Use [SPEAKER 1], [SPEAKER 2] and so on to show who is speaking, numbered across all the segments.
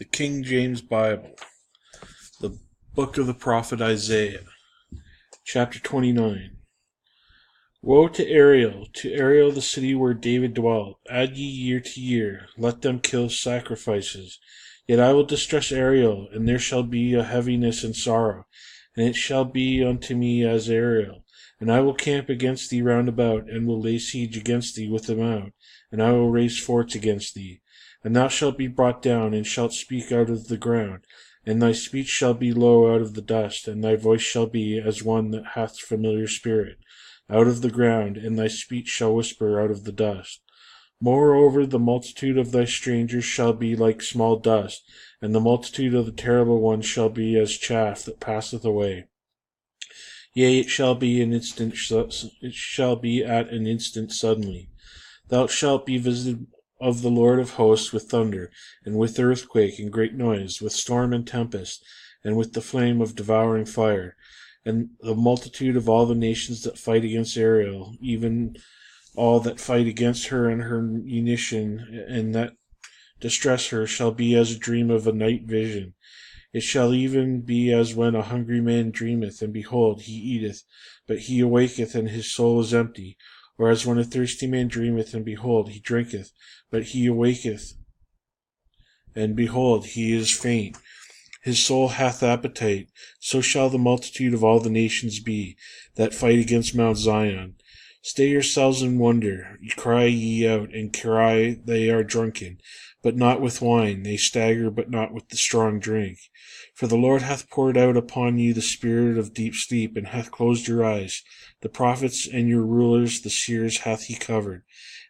[SPEAKER 1] The King James Bible, the book of the prophet Isaiah, chapter 29. Woe to Ariel the city where David dwelt. Add ye year to year, let them kill sacrifices. Yet I will distress Ariel, and there shall be a heaviness and sorrow, and it shall be unto me as Ariel. And I will camp against thee round about, and will lay siege against thee with a mount, and I will raise forts against thee. And thou shalt be brought down, and shalt speak out of the ground, and thy speech shall be low out of the dust, and thy voice shall be as one that hath familiar spirit, out of the ground, and thy speech shall whisper out of the dust. Moreover, the multitude of thy strangers shall be like small dust, and the multitude of the terrible ones shall be as chaff that passeth away. Yea, it shall be at an instant suddenly. Thou shalt be visited of the Lord of hosts with thunder, and with earthquake and great noise, with storm and tempest, and with the flame of devouring fire. And the multitude of all the nations that fight against Ariel, even all that fight against her and her munition, and that distress her, shall be as a dream of a night vision. It shall even be as when a hungry man dreameth, and behold, he eateth, but he awaketh, and his soul is empty. Or as when a thirsty man dreameth, and behold, he drinketh, but he awaketh, and behold, he is faint. His soul hath appetite. So shall the multitude of all the nations be, that fight against Mount Zion. Stay yourselves and wonder, cry ye out, and cry, they are drunken, but not with wine, they stagger, but not with the strong drink. For the Lord hath poured out upon you the spirit of deep sleep, and hath closed your eyes. The prophets and your rulers, the seers, hath he covered.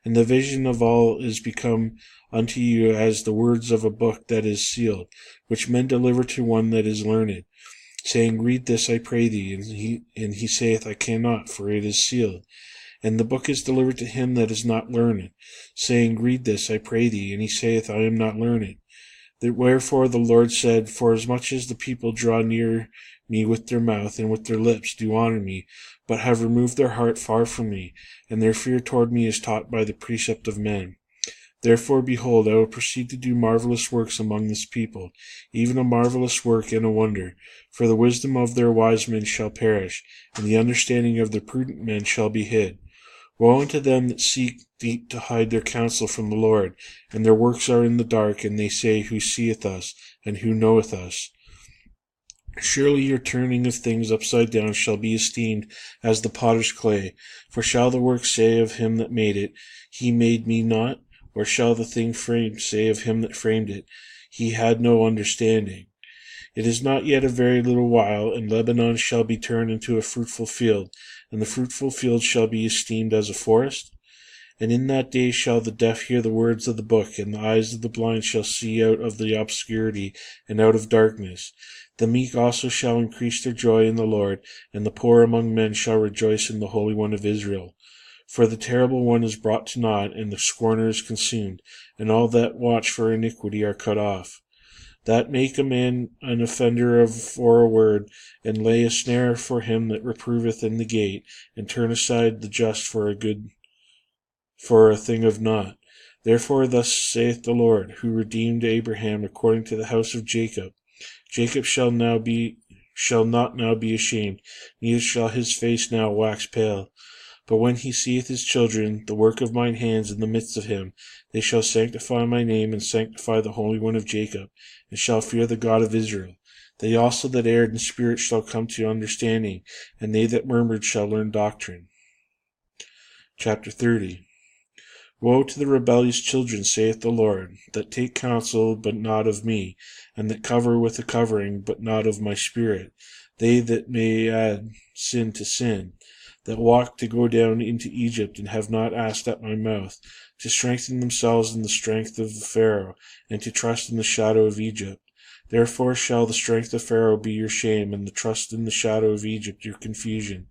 [SPEAKER 1] And the vision of all is become unto you as the words of a book that is sealed, which men deliver to one that is learned, saying, Read this, I pray thee. And he saith, I cannot, for it is sealed. And the book is delivered to him that is not learned, saying, Read this, I pray thee. And he saith, I am not learned. Wherefore the Lord said, Forasmuch as the people draw near me with their mouth, and with their lips do honor me, but have removed their heart far from me, and their fear toward me is taught by the precept of men. Therefore, behold, I will proceed to do marvelous works among this people, even a marvelous work and a wonder. For the wisdom of their wise men shall perish, and the understanding of their prudent men shall be hid. Woe unto them that seek deep to hide their counsel from the Lord, and their works are in the dark, and they say, Who seeth us, and who knoweth us? Surely your turning of things upside down shall be esteemed as the potter's clay. For shall the work say of him that made it, He made me not? Or shall the thing framed say of him that framed it, He had no understanding? It is not yet a very little while, and Lebanon shall be turned into a fruitful field, and the fruitful field shall be esteemed as a forest. And in that day shall the deaf hear the words of the book, and the eyes of the blind shall see out of the obscurity and out of darkness. The meek also shall increase their joy in the Lord, and the poor among men shall rejoice in the Holy One of Israel. For the terrible one is brought to naught, and the scorner is consumed, and all that watch for iniquity are cut off. That make a man an offender for a word, and lay a snare for him that reproveth in the gate, and turn aside the just for a thing of naught. Therefore thus saith the Lord, who redeemed Abraham according to the house of Jacob. Jacob shall not now be ashamed, neither shall his face now wax pale. But when he seeth his children, the work of mine hands in the midst of him, they shall sanctify my name, and sanctify the Holy One of Jacob, and shall fear the God of Israel. They also that erred in spirit shall come to understanding, and they that murmured shall learn doctrine. Chapter 30. Woe to the rebellious children, saith the Lord, that take counsel, but not of me, and that cover with a covering, but not of my spirit, they that may add sin to sin, that walk to go down into Egypt, and have not asked at my mouth, to strengthen themselves in the strength of Pharaoh, and to trust in the shadow of Egypt. Therefore shall the strength of Pharaoh be your shame, and the trust in the shadow of Egypt your confusion.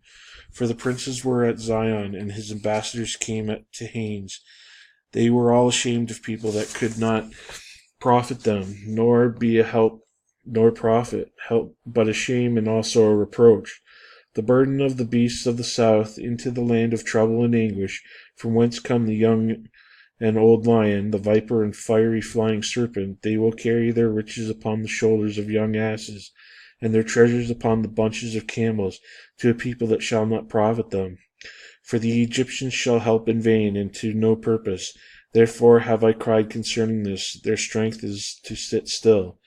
[SPEAKER 1] For the princes were at Zion, and his ambassadors came to Hanes. They were all ashamed of people that could not profit them, nor be a help, nor profit, but a shame and also a reproach. The burden of the beasts of the south into the land of trouble and anguish, from whence come the young and old lion, the viper and fiery flying serpent. They will carry their riches upon the shoulders of young asses, and their treasures upon the bunches of camels, to a people that shall not profit them. For the Egyptians shall help in vain, and to no purpose. Therefore have I cried concerning this, their strength is to sit still.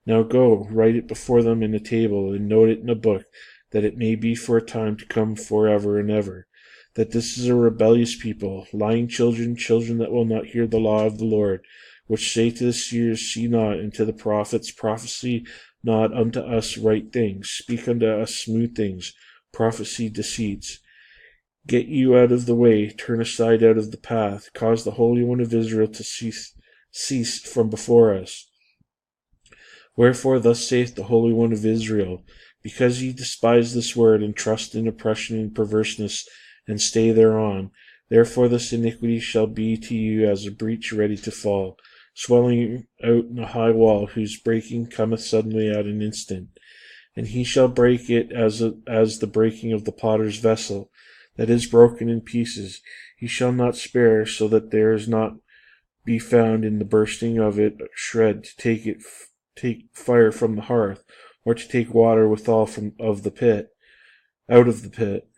[SPEAKER 1] Now go, write it before them in a table, and note it in a book, that it may be for a time to come forever and ever. That this is a rebellious people, lying children, children that will not hear the law of the Lord, which say to the seers, see not, and to the prophets, prophesy not unto us right things, speak unto us smooth things, prophesy deceits. Get you out of the way, turn aside out of the path, cause the Holy One of Israel to cease from before us. Wherefore thus saith the Holy One of Israel, because ye despise this word, and trust in oppression and perverseness, and stay thereon, therefore this iniquity shall be to you as a breach ready to fall, swelling out in a high wall, whose breaking cometh suddenly at an instant. And he shall break it as the breaking of the potter's vessel, that is broken in pieces. He shall not spare, so that there is not be found in the bursting of it shred to take fire from the hearth, or to take water withal out of the pit.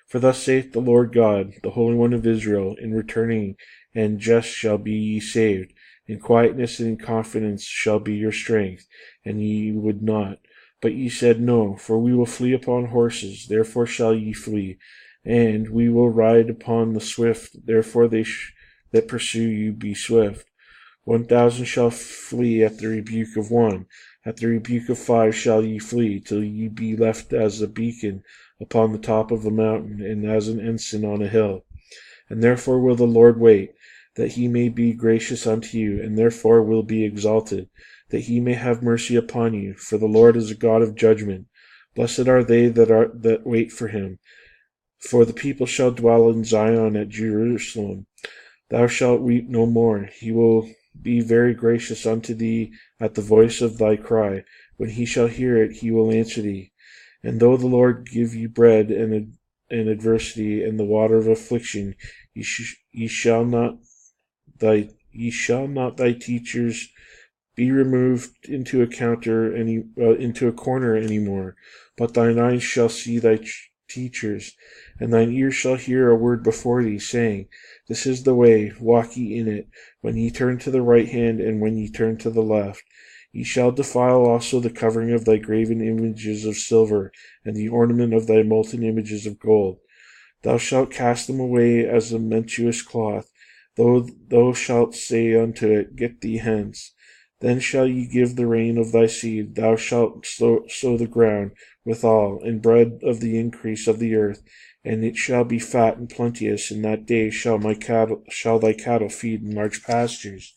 [SPEAKER 1] For thus saith the Lord God, the Holy One of Israel, in returning and just shall be ye saved, in quietness and in confidence shall be your strength, and ye would not. But ye said, No, for we will flee upon horses, therefore shall ye flee, and we will ride upon the swift, therefore they that pursue you be swift. 1,000 shall flee at the rebuke of one, at the rebuke of 5 shall ye flee, till ye be left as a beacon upon the top of a mountain, and as an ensign on a hill. And therefore will the Lord wait, that he may be gracious unto you, and therefore will be exalted, that he may have mercy upon you, for the Lord is a God of judgment. Blessed are they that wait for him. For the people shall dwell in Zion at Jerusalem. Thou shalt weep no more. He will be very gracious unto thee at the voice of thy cry. When he shall hear it, he will answer thee. And though the Lord give you bread and adversity and the water of affliction, ye shall not thy teachers be removed into a corner any more, but thine eyes shall see thy teachers, and thine ears shall hear a word before thee, saying, This is the way, walk ye in it, when ye turn to the right hand, and when ye turn to the left. Ye shall defile also the covering of thy graven images of silver, and the ornament of thy molten images of gold. Thou shalt cast them away as a mentuous cloth, though thou shalt say unto it, Get thee hence. Then shall ye give the rain of thy seed, thou shalt sow the ground withal, and bread of the increase of the earth, and it shall be fat and plenteous. In that day shall thy cattle feed in large pastures.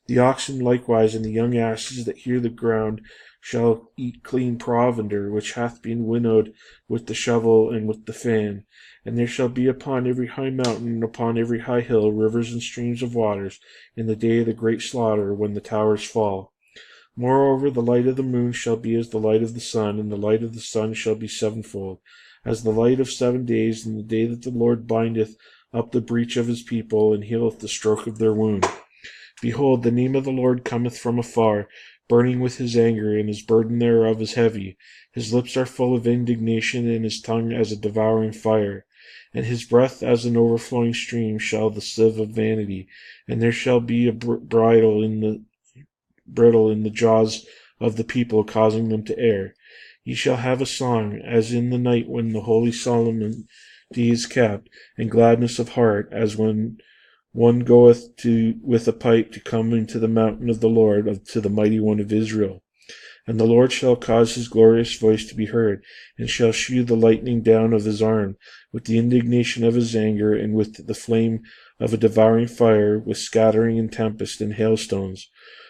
[SPEAKER 1] The oxen likewise and the young asses that hear the ground shall eat clean provender, which hath been winnowed with the shovel and with the fan. And there shall be upon every high mountain and upon every high hill rivers and streams of waters in the day of the great slaughter, when the towers fall. Moreover, the light of the moon shall be as the light of the sun, and the light of the sun shall be sevenfold, as the light of 7 days, in the day that the Lord bindeth up the breach of his people, and healeth the stroke of their wound. Behold, the name of the Lord cometh from afar, burning with his anger, and his burden thereof is heavy. His lips are full of indignation, and his tongue as a devouring fire. And his breath as an overflowing stream shall the sieve of vanity, and there shall be a bridle in the jaws of the people, causing them to err. Ye shall have a song, as in the night when the holy solemnity is kept, and gladness of heart, as when one goeth with a pipe to come into the mountain of the Lord, to the mighty one of Israel. And the Lord shall cause his glorious voice to be heard, and shall shew the lightning down of his arm, with the indignation of his anger, and with the flame of a devouring fire, with scattering and tempest and hailstones.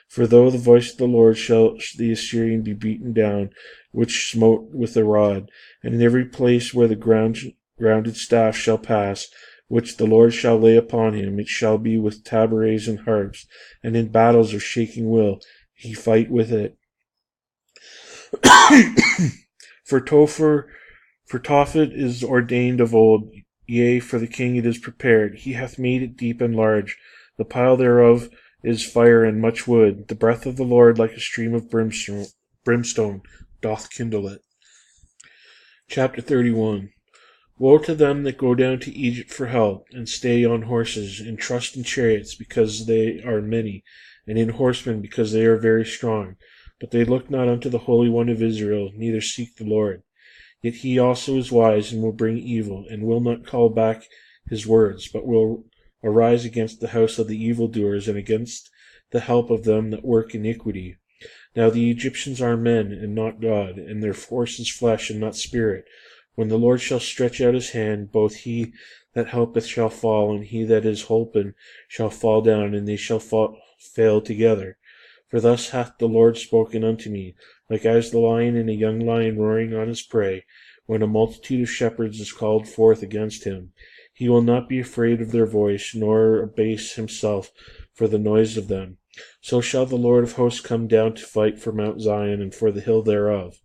[SPEAKER 1] For though the voice of the Lord shall the Assyrian be beaten down, which smote with a rod, and in every place where the grounded staff shall pass, which the Lord shall lay upon him, it shall be with tabrets and harps, and in battles of shaking will he fight with it. For Tophet is ordained of old, yea, for the king it is prepared. He hath made it deep and large. The pile thereof is fire and much wood. The breath of the Lord like a stream of brimstone doth kindle it. Chapter 31. Woe to them that go down to Egypt for help, and stay on horses, and trust in chariots, because they are many, and in horsemen, because they are very strong. But they look not unto the Holy One of Israel, neither seek the Lord. Yet he also is wise, and will bring evil, and will not call back his words, but will arise against the house of the evildoers, and against the help of them that work iniquity. Now the Egyptians are men, and not God, and their force is flesh, and not spirit. When the Lord shall stretch out his hand, both he that helpeth shall fall, and he that is holpen shall fall down, and they shall fail together. For thus hath the Lord spoken unto me, like as the lion and a young lion roaring on his prey, when a multitude of shepherds is called forth against him. He will not be afraid of their voice, nor abase himself for the noise of them. So shall the Lord of hosts come down to fight for Mount Zion, and for the hill thereof.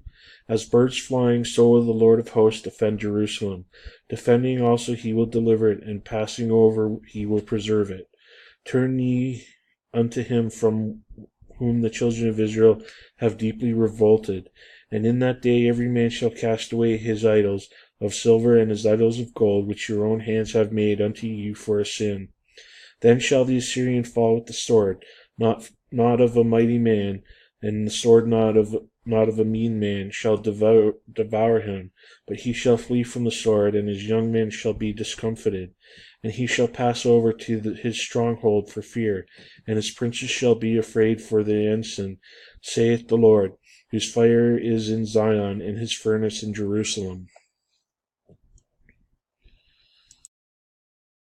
[SPEAKER 1] As birds flying, so will the Lord of hosts defend Jerusalem. Defending also he will deliver it, and passing over he will preserve it. Turn ye unto him from whom the children of Israel have deeply revolted. And in that day every man shall cast away his idols of silver and his idols of gold, which your own hands have made unto you for a sin. Then shall the Assyrian fall with the sword, not of a mighty man, and the sword not of a mean man shall devour him, but he shall flee from the sword, and his young men shall be discomfited. And he shall pass over to his stronghold for fear, and his princes shall be afraid for the ensign, saith the Lord, whose fire is in Zion, and his furnace in Jerusalem.